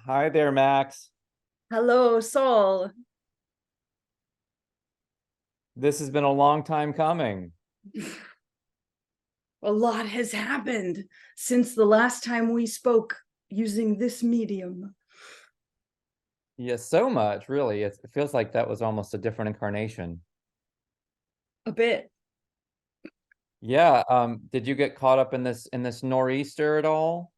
Hi there, Max. Hello, Saul. This has been a long time coming. A lot has happened since the last time we spoke using this medium. Yes, so much, really. It feels like that was almost a different incarnation. A bit. Yeah, did you get caught up in this nor'easter at all?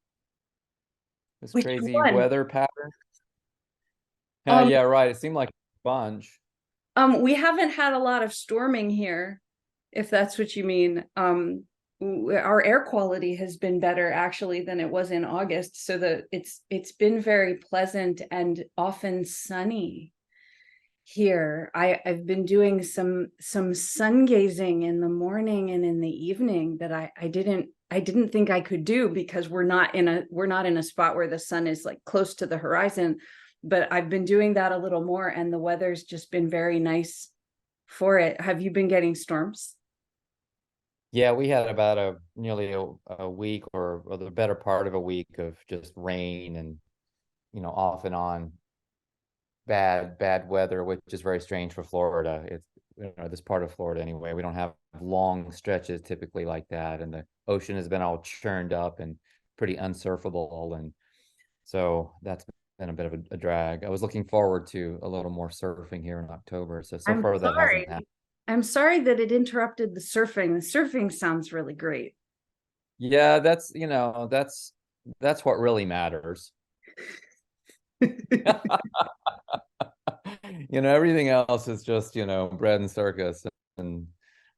This Which crazy one? weather pattern? Um, Yeah, right. It seemed like a bunch. we haven't had a lot of storming here, if that's what you mean. Our air quality has been better actually than it was in August, so that it's been very pleasant and often sunny here. I've been doing some sun gazing in the morning and in the evening that I didn't think I could do because we're not in a spot where the sun is like close to the horizon, but I've been doing that a little more and the weather's just been very nice for it. Have you been getting storms? Yeah, we had about nearly a week or the better part of a week of just rain and off and on bad weather, which is very strange for Florida. It's this part of Florida anyway. We don't have long stretches typically like that, and the ocean has been all churned up and pretty unsurfable, and so that's been a bit of a drag. I was looking forward to a little more surfing here in October, so I'm far that hasn't happened. sorry. I'm sorry that it interrupted the surfing. The surfing sounds really great. Yeah, that's what really matters. Everything else is just, bread and circus and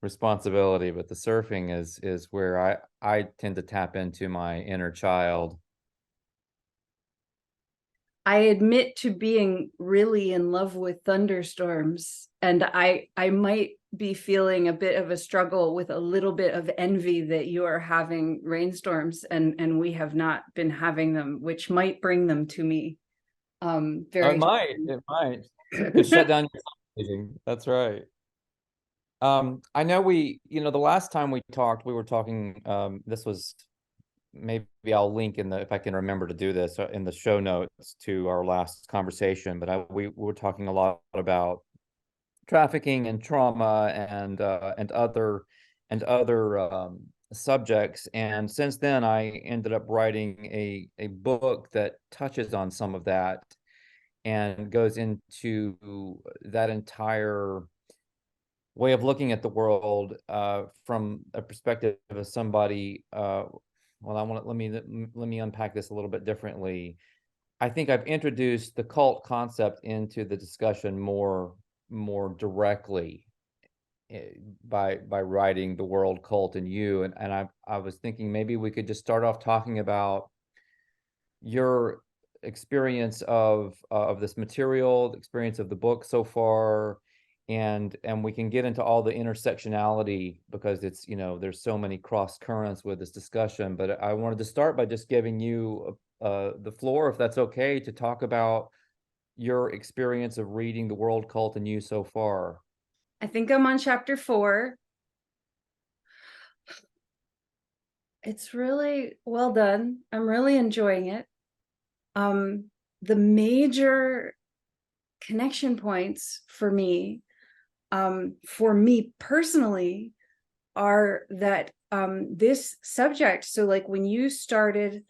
responsibility, but the surfing is where I tend to tap into my inner child. I admit to being really in love with thunderstorms, and I might be feeling a bit of a struggle with a little bit of envy that you are having rainstorms and we have not been having them, which might bring them to me Oh, it very might, it might. Could shut down your sunbathing. That's right. I know the last time we talked, we were talking, this was maybe I'll link if I can remember to do this in the show notes to our last conversation, but we were talking a lot about trafficking and trauma and other subjects. And since then, I ended up writing a book that touches on some of that and goes into that entire way of looking at the world from a perspective of somebody. Well, let me unpack this a little bit differently. I think I've introduced the cult concept into the discussion more directly by writing The World Cult and You, and I was thinking maybe we could just start off talking about your experience of this material, the experience of the book so far, and we can get into all the intersectionality because it's there's so many cross currents with this discussion. But I wanted to start by just giving you the floor, if that's okay, to talk about your experience of reading The World Cult and You so far. I think I'm on chapter 4. It's really well done. I'm really enjoying it. Um, the major connection points for me personally, are that this subject, so like when you started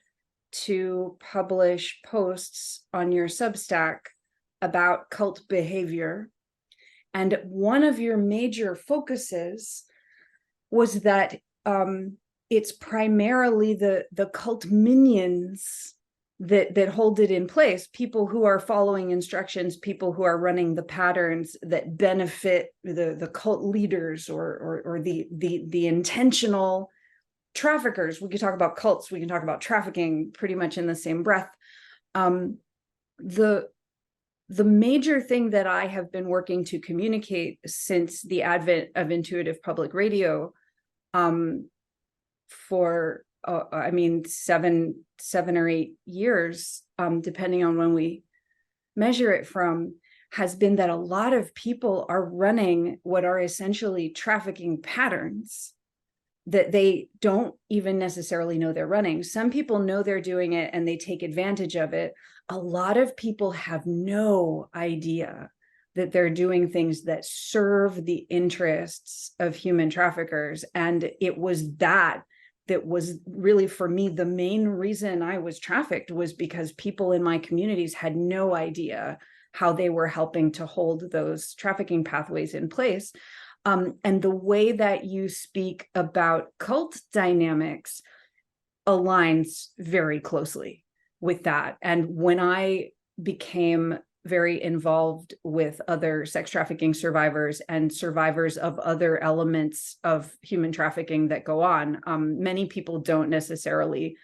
to publish posts on your Substack about cult behavior, and one of your major focuses was that it's primarily the cult minions that hold it in place, people who are following instructions, people who are running the patterns that benefit the cult leaders or the intentional traffickers. We could talk about cults, we can talk about trafficking pretty much in the same breath. The the major thing that I have been working to communicate since the advent of intuitive public radio, for I mean 7 or 8 years, depending on when we measure it from, has been that a lot of people are running what are essentially trafficking patterns that they don't even necessarily know they're running. Some people know they're doing it and they take advantage of it. a lot of people have no idea that they're doing things that serve the interests of human traffickers. And it was that was really, for me, the main reason I was trafficked, was because people in my communities had no idea how they were helping to hold those trafficking pathways in place. And the way that you speak about cult dynamics aligns very closely with that. And when I became very involved with other sex trafficking survivors and survivors of other elements of human trafficking that go on, many people don't necessarily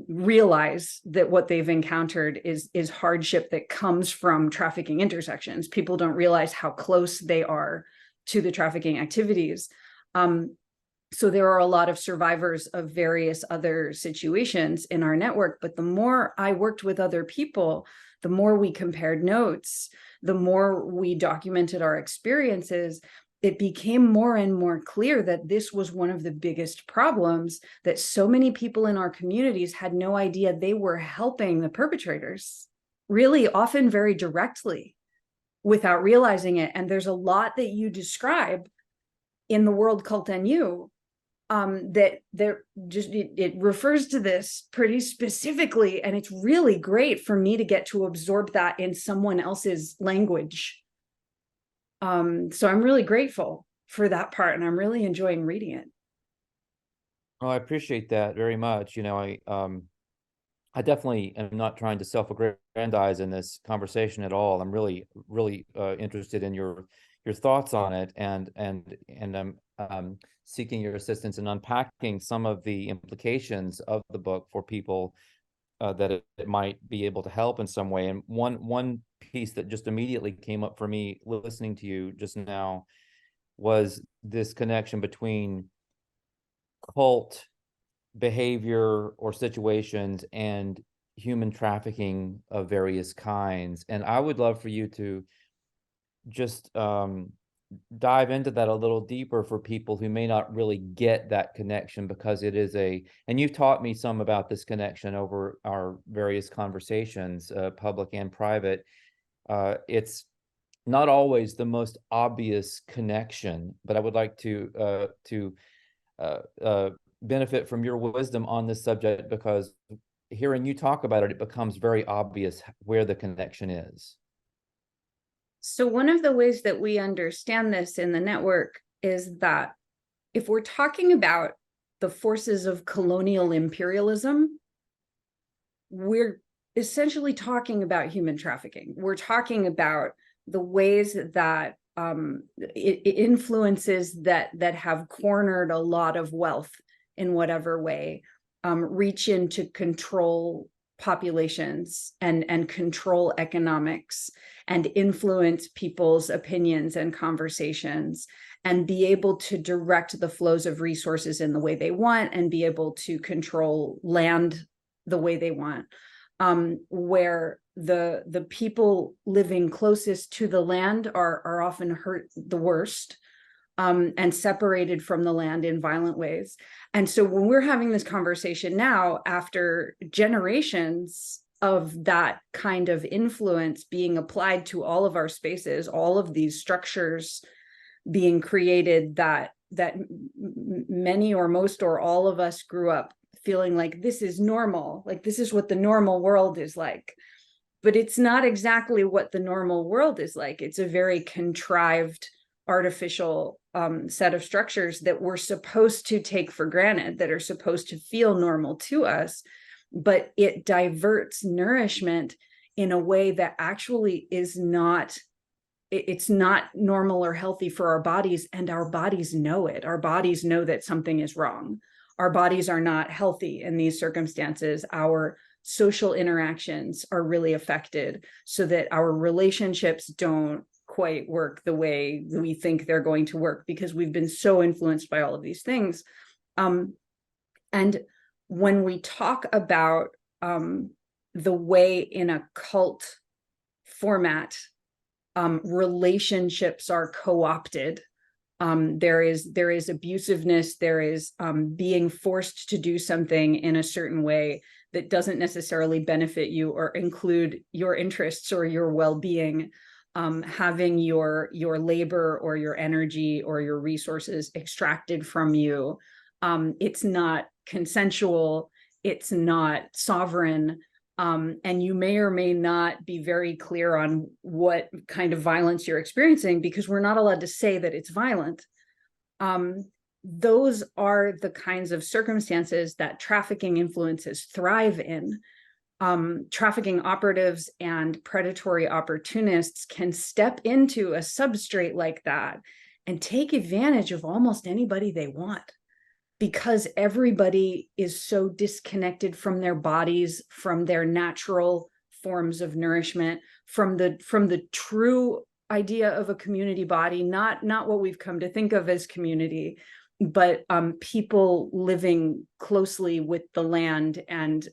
realize that what they've encountered is hardship that comes from trafficking intersections. People don't realize how close they are to the trafficking activities. So there are a lot of survivors of various other situations in our network, but the more I worked with other people, the more we compared notes, the more we documented our experiences, it became more and more clear that this was one of the biggest problems, that so many people in our communities had no idea they were helping the perpetrators, really often very directly, without realizing it. And there's a lot that you describe in the World Cult NU that just it refers to this pretty specifically, and it's really great for me to get to absorb that in someone else's language. So I'm really grateful for that part, and I'm really enjoying reading it. Oh, I appreciate that very much. I definitely am not trying to self-aggrandize in this conversation at all. I'm really interested in your thoughts on it, and I'm seeking your assistance in unpacking some of the implications of the book for people that it might be able to help in some way. And one piece that just immediately came up for me listening to you just now was this connection between cult behavior or situations and human trafficking of various kinds. And I would love for you to just dive into that a little deeper for people who may not really get that connection, because it is and you've taught me some about this connection over our various conversations, public and private. It's not always the most obvious connection, but I would like to benefit from your wisdom on this subject, because hearing you talk about it, it becomes very obvious where the connection is. So one of the ways that we understand this in the network is that if we're talking about the forces of colonial imperialism, we're essentially talking about human trafficking. We're talking about the ways that influences that have cornered a lot of wealth in whatever way reach in to control populations and control economics and influence people's opinions and conversations, and be able to direct the flows of resources in the way they want, and be able to control land the way they want, where the people living closest to the land are often hurt the worst, and separated from the land in violent ways. And so when we're having this conversation now, after generations of that kind of influence being applied to all of our spaces, all of these structures being created that many or most or all of us grew up feeling like this is normal, like this is what the normal world is like. But it's not exactly what the normal world is like. It's a very contrived, artificial set of structures that we're supposed to take for granted, that are supposed to feel normal to us, but it diverts nourishment in a way that actually is not, it's not normal or healthy for our bodies, and our bodies know it. Our bodies know that something is wrong. Our bodies are not healthy in these circumstances. Our social interactions are really affected, so that our relationships don't quite work the way we think they're going to work, because we've been so influenced by all of these things. And when we talk about the way in a cult format, relationships are co-opted. There is abusiveness, there is being forced to do something in a certain way that doesn't necessarily benefit you or include your interests or your well-being, having your labor or your energy or your resources extracted from you. It's not consensual, it's not sovereign, and you may or may not be very clear on what kind of violence you're experiencing, because we're not allowed to say that it's violent. Those are the kinds of circumstances that trafficking influences thrive in. Trafficking operatives and predatory opportunists can step into a substrate like that and take advantage of almost anybody they want, because everybody is so disconnected from their bodies, from their natural forms of nourishment, from the true idea of a community body, not what we've come to think of as community, but people living closely with the land and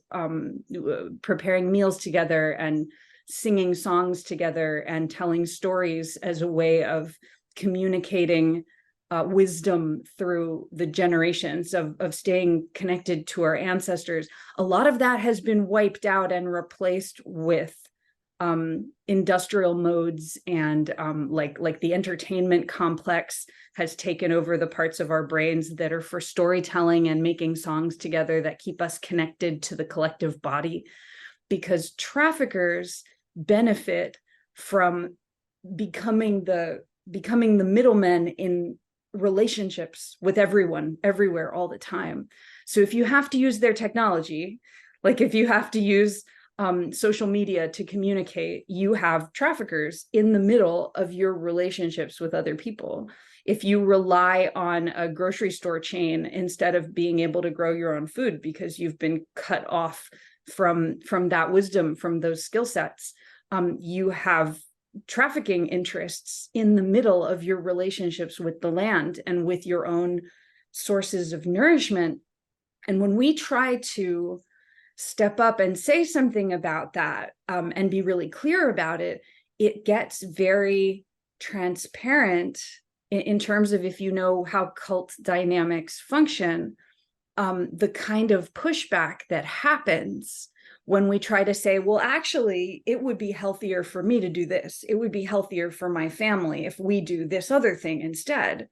preparing meals together and singing songs together and telling stories as a way of communicating wisdom through the generations of staying connected to our ancestors. A lot of that has been wiped out and replaced with industrial modes, and like the entertainment complex has taken over the parts of our brains that are for storytelling and making songs together that keep us connected to the collective body, because traffickers benefit from becoming the middlemen in relationships with everyone, everywhere, all the time. So if you have to use their technology, like if you have to use social media to communicate, you have traffickers in the middle of your relationships with other people. If you rely on a grocery store chain instead of being able to grow your own food because you've been cut off from that wisdom, from those skill sets, you have trafficking interests in the middle of your relationships with the land and with your own sources of nourishment. And when we try to step up and say something about that, and be really clear about it, it gets very transparent in terms of, if you know how cult dynamics function, the kind of pushback that happens when we try to say, well, actually, it would be healthier for me to do this. It would be healthier for my family if we do this other thing instead.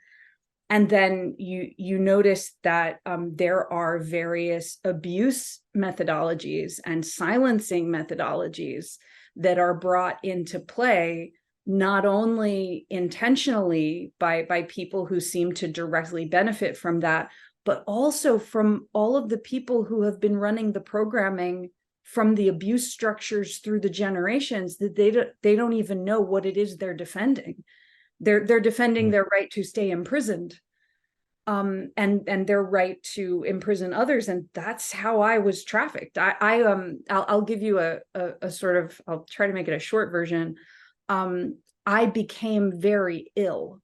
And then you notice that there are various abuse methodologies and silencing methodologies that are brought into play, not only intentionally by people who seem to directly benefit from that, but also from all of the people who have been running the programming from the abuse structures through the generations, that they don't even know what it is they're defending. They're defending their right to stay imprisoned, and their right to imprison others. And that's how I was trafficked. I'll give you a sort of, I'll try to make it a short version. I became very ill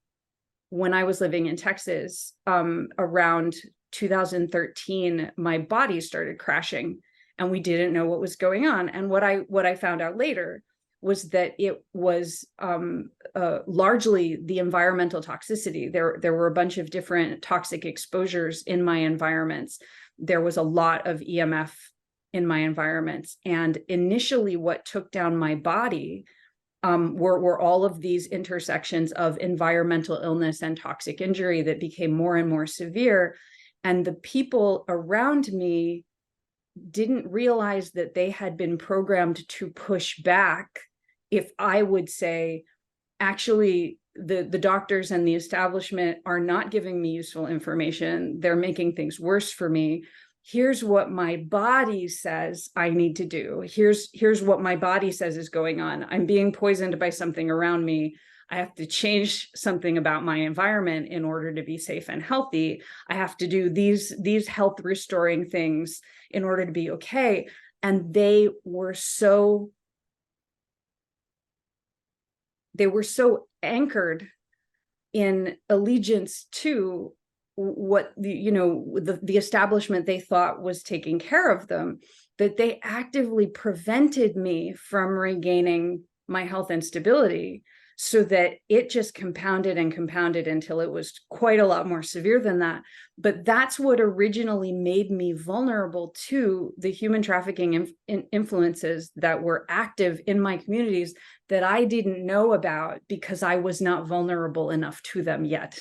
when I was living in Texas. Around 2013, my body started crashing, and we didn't know what was going on. And what I found out later was that it was largely the environmental toxicity. There were a bunch of different toxic exposures in my environments. There was a lot of EMF in my environments. And initially what took down my body were all of these intersections of environmental illness and toxic injury that became more and more severe. And the people around me didn't realize that they had been programmed to push back if I would say, actually, the doctors and the establishment are not giving me useful information. They're making things worse for me. Here's what my body says I need to do. Here's what my body says is going on. I'm being poisoned by something around me. I have to change something about my environment in order to be safe and healthy. I have to do these health restoring things in order to be okay. And they were so anchored in allegiance to what the establishment they thought was taking care of them, that they actively prevented me from regaining my health and stability. so that it just compounded and compounded until it was quite a lot more severe than that. But that's what originally made me vulnerable to the human trafficking influences that were active in my communities that I didn't know about because I was not vulnerable enough to them yet.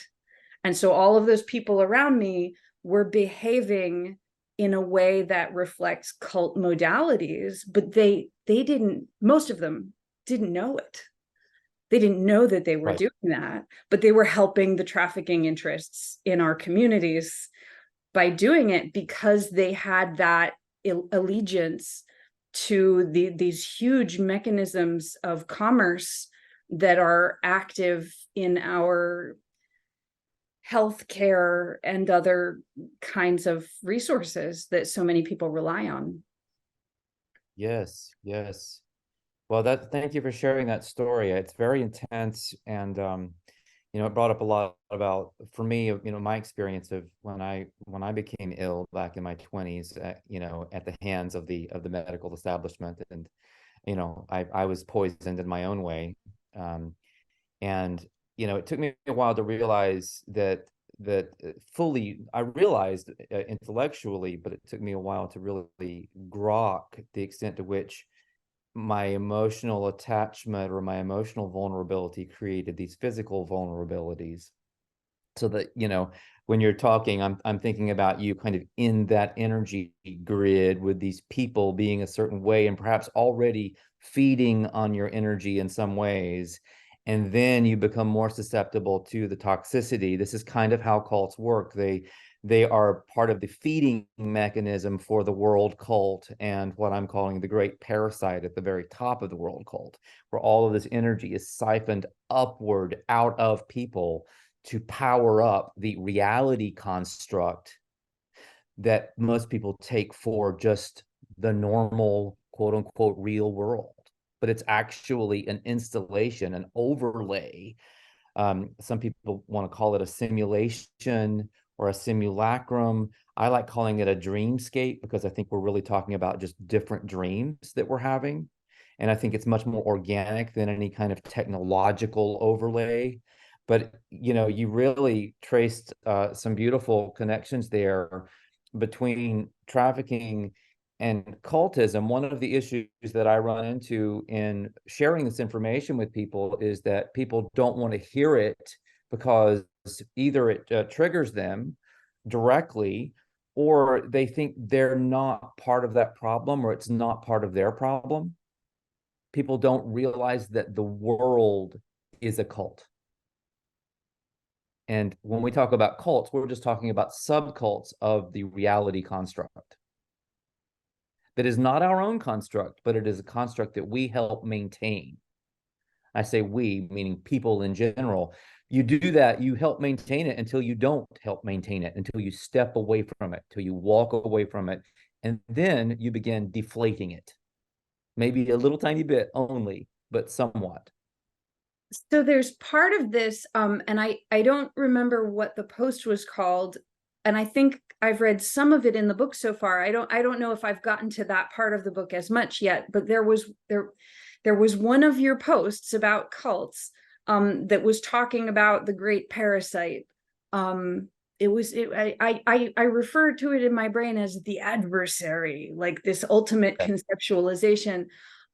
And so all of those people around me were behaving in a way that reflects cult modalities, but they didn't, most of them didn't know it. They didn't know that they were Right. doing that, but they were helping the trafficking interests in our communities by doing it because they had that allegiance to these huge mechanisms of commerce that are active in our healthcare and other kinds of resources that so many people rely on. Yes, yes. Well, thank you for sharing that story. It's very intense, and it brought up a lot about, for me, my experience of when I became ill back in my 20s, at the hands of the medical establishment, and I was poisoned in my own way, and it took me a while to realize that fully. I realized intellectually, but it took me a while to really grok the extent to which my emotional attachment or my emotional vulnerability created these physical vulnerabilities. So that, when you're talking, I'm thinking about you kind of in that energy grid with these people being a certain way and perhaps already feeding on your energy in some ways. And then you become more susceptible to the toxicity. This is kind of how cults work. They are part of the feeding mechanism for the world cult and what I'm calling the great parasite at the very top of the world cult, where all of this energy is siphoned upward out of people to power up the reality construct that most people take for just the normal, quote unquote, real world. But it's actually an installation, an overlay. Some people want to call it a simulation or a simulacrum. I like calling it a dreamscape because I think we're really talking about just different dreams that we're having. And I think it's much more organic than any kind of technological overlay. But you really traced some beautiful connections there between trafficking and cultism. One of the issues that I run into in sharing this information with people is that people don't want to hear it because either it triggers them directly, or they think they're not part of that problem, or it's not part of their problem. People don't realize that the world is a cult. And when we talk about cults, we're just talking about subcults of the reality construct. That is not our own construct, but it is a construct that we help maintain. I say we, meaning people in general. You do that, you help maintain it until you don't help maintain it, until you step away from it, until you walk away from it, and then you begin deflating it. Maybe a little tiny bit only, but somewhat. So there's part of this, and I don't remember what the post was called, and I think I've read some of it in the book so far. I don't know if I've gotten to that part of the book as much yet, but there was one of your posts about cults that was talking about the great parasite. I refer to it in my brain as the adversary, like this ultimate conceptualization.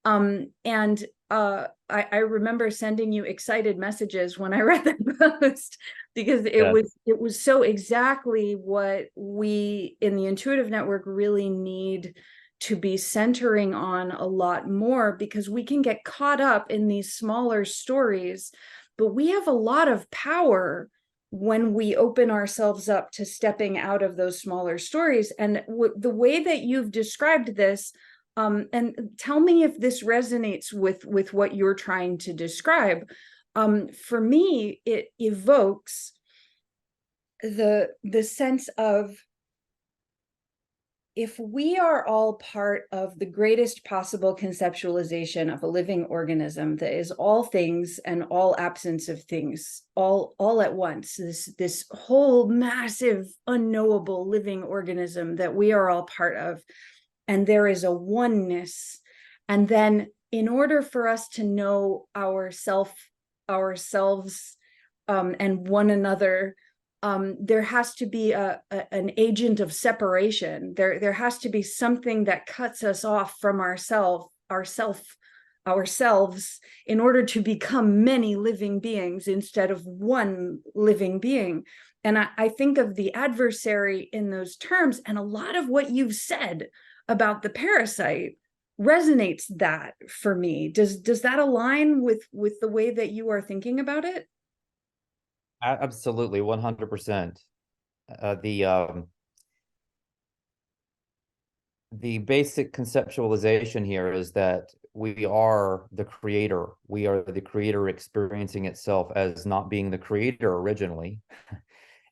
And I remember sending you excited messages when I read that post because it was so exactly what we in the Intuitive Network really need to be centering on a lot more, because we can get caught up in these smaller stories, but we have a lot of power when we open ourselves up to stepping out of those smaller stories. And the way that you've described this, and tell me if this resonates with what you're trying to describe. For me, it evokes the sense of, if we are all part of the greatest possible conceptualization of a living organism that is all things and all absence of things, all at once, this whole massive unknowable living organism that we are all part of, and there is a oneness. And then in order for us to know ourself ourselves and one another, there has to be an agent of separation. There has to be something that cuts us off from ourselves in order to become many living beings instead of one living being. And I think of the adversary in those terms, and a lot of what you've said about the parasite resonates that for me. Does that align with the way that you are thinking about it? Absolutely, 100%. The basic conceptualization here is that we are the creator. We are the creator experiencing itself as not being the creator originally,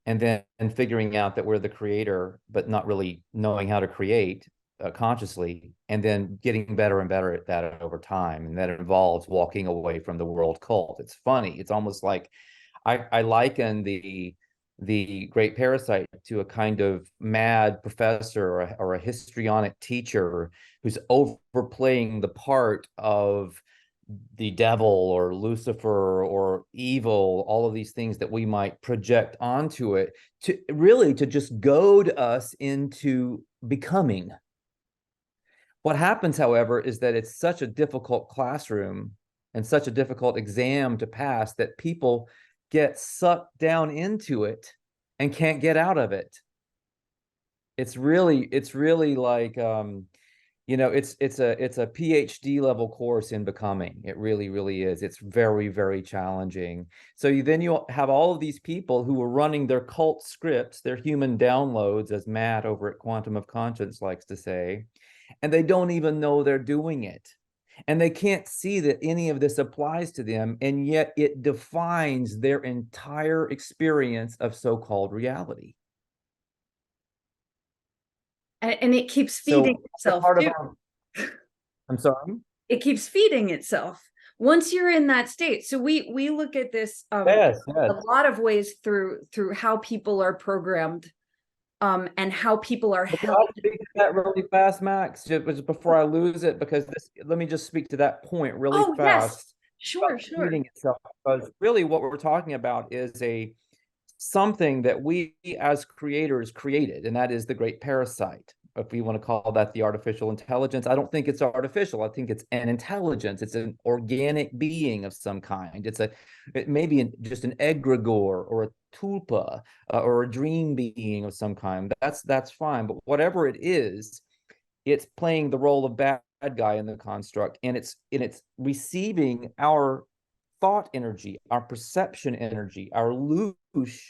and then figuring out that we're the creator, but not really knowing how to create consciously, and then getting better and better at that over time. And that involves walking away from the world cult. It's funny. It's almost like I liken the great parasite to a kind of mad professor or a histrionic teacher who's overplaying the part of the devil or Lucifer or evil, all of these things that we might project onto it, to really to just goad us into becoming. What happens, however, is that it's such a difficult classroom and such a difficult exam to pass that people get sucked down into it and can't get out of it. It's really like it's a PhD level course in becoming. It really is. It's very challenging. So you have all of these people who are running their cult scripts, their human downloads, as Matt over at Quantum of Conscience likes to say, and they don't even know they're doing it. And they can't see that any of this applies to them, and yet it defines their entire experience of so-called reality. And it keeps feeding So the itself part of too. our, I'm sorry. It keeps feeding itself once you're in that state. So we look at this Yes, a yes. lot of ways through how people are programmed, and how people are But can held. I speak to that really fast, Max, just before I lose it? Because let me just speak to that point really Oh yes, fast sure, about sure. feeding itself. Because really what we're talking about is something that we as creators created, and that is the great parasite. If we want to call that the artificial intelligence, I don't think it's artificial. I think it's an intelligence. It's an organic being of some kind. It may be just an egregore or a tulpa, or a dream being of some kind. That's fine. But whatever it is, it's playing the role of bad guy in the construct, and it's receiving our thought energy, our perception energy, our loosh,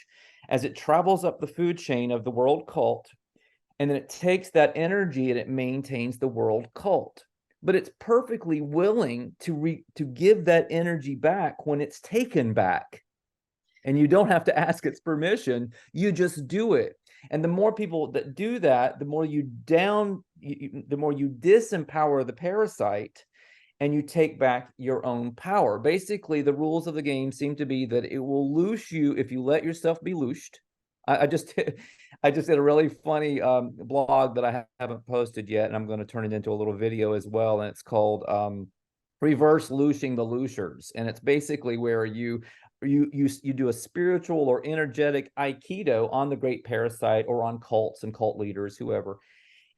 as it travels up the food chain of the world cult, and then it takes that energy and it maintains the world cult. But it's perfectly willing to give that energy back when it's taken back. And you don't have to ask its permission, you just do it. And the more people that do that, the more the more you disempower the parasite, and you take back your own power. Basically, the rules of the game seem to be that it will loose you if you let yourself be loosed. I just I just did a really funny blog that I haven't posted yet, and I'm going to turn it into a little video as well. And it's called "Reverse Loosing the Loosers," and it's basically where you do a spiritual or energetic aikido on the great parasite or on cults and cult leaders, whoever,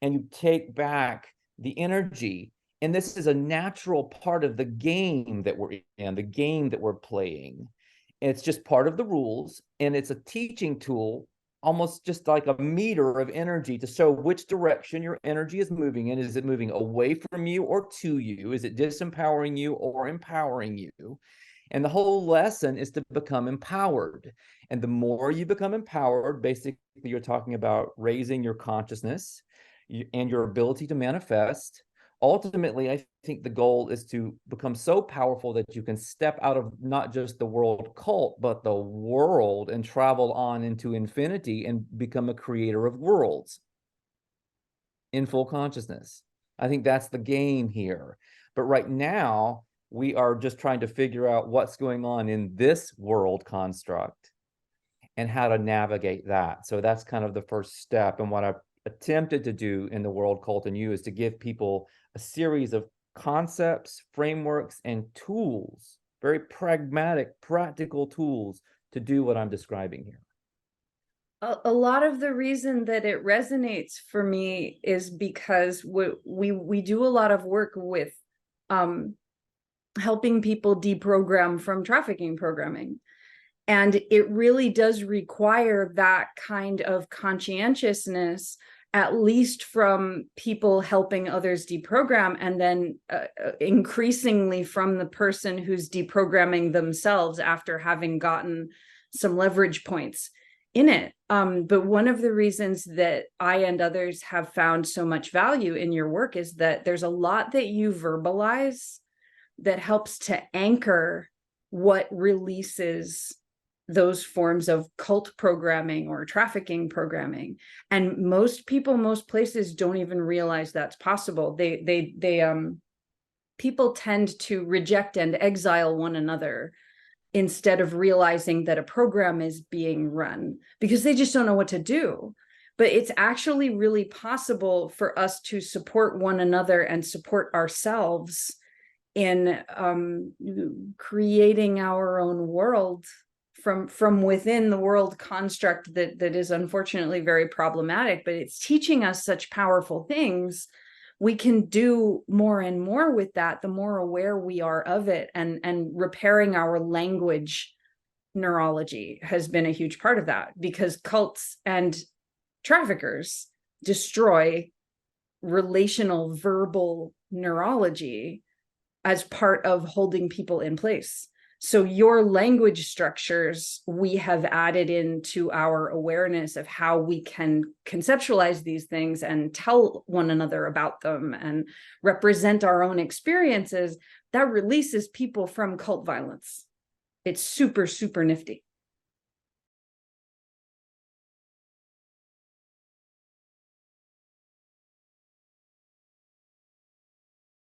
and you take back the energy. And this is a natural part of the game that we're in, the game that we're playing. It's just part of the rules, and it's a teaching tool, almost just like a meter of energy to show which direction your energy is moving in. Is it moving away from you or to you? Is it disempowering you or empowering you? And the whole lesson is to become empowered. And the more you become empowered, basically, you're talking about raising your consciousness and your ability to manifest. Ultimately, I think the goal is to become so powerful that you can step out of not just the world cult, but the world, and travel on into infinity and become a creator of worlds in full consciousness. I think that's the game here. But right now, we are just trying to figure out what's going on in this world construct and how to navigate that. So that's kind of the first step. And what I've attempted to do in the World Cult and You is to give people a series of concepts, frameworks, and tools, very pragmatic, practical tools to do what I'm describing here. A lot of the reason that it resonates for me is because we do a lot of work with helping people deprogram from trafficking programming. And it really does require that kind of conscientiousness, at least from people helping others deprogram, and then increasingly from the person who's deprogramming themselves after having gotten some leverage points in it. But one of the reasons that I and others have found so much value in your work is that there's a lot that you verbalize that helps to anchor what releases those forms of cult programming or trafficking programming. And most people, most places don't even realize that's possible. People tend to reject and exile one another instead of realizing that a program is being run, because they just don't know what to do. But it's actually really possible for us to support one another and support ourselves in creating our own world from within the world construct that is unfortunately very problematic. But it's teaching us such powerful things. We can do more and more with that, the more aware we are of it, and repairing our language neurology has been a huge part of that, because cults and traffickers destroy relational verbal neurology as part of holding people in place. So your language structures, we have added into our awareness of how we can conceptualize these things and tell one another about them and represent our own experiences. That releases people from cult violence. It's super, super nifty.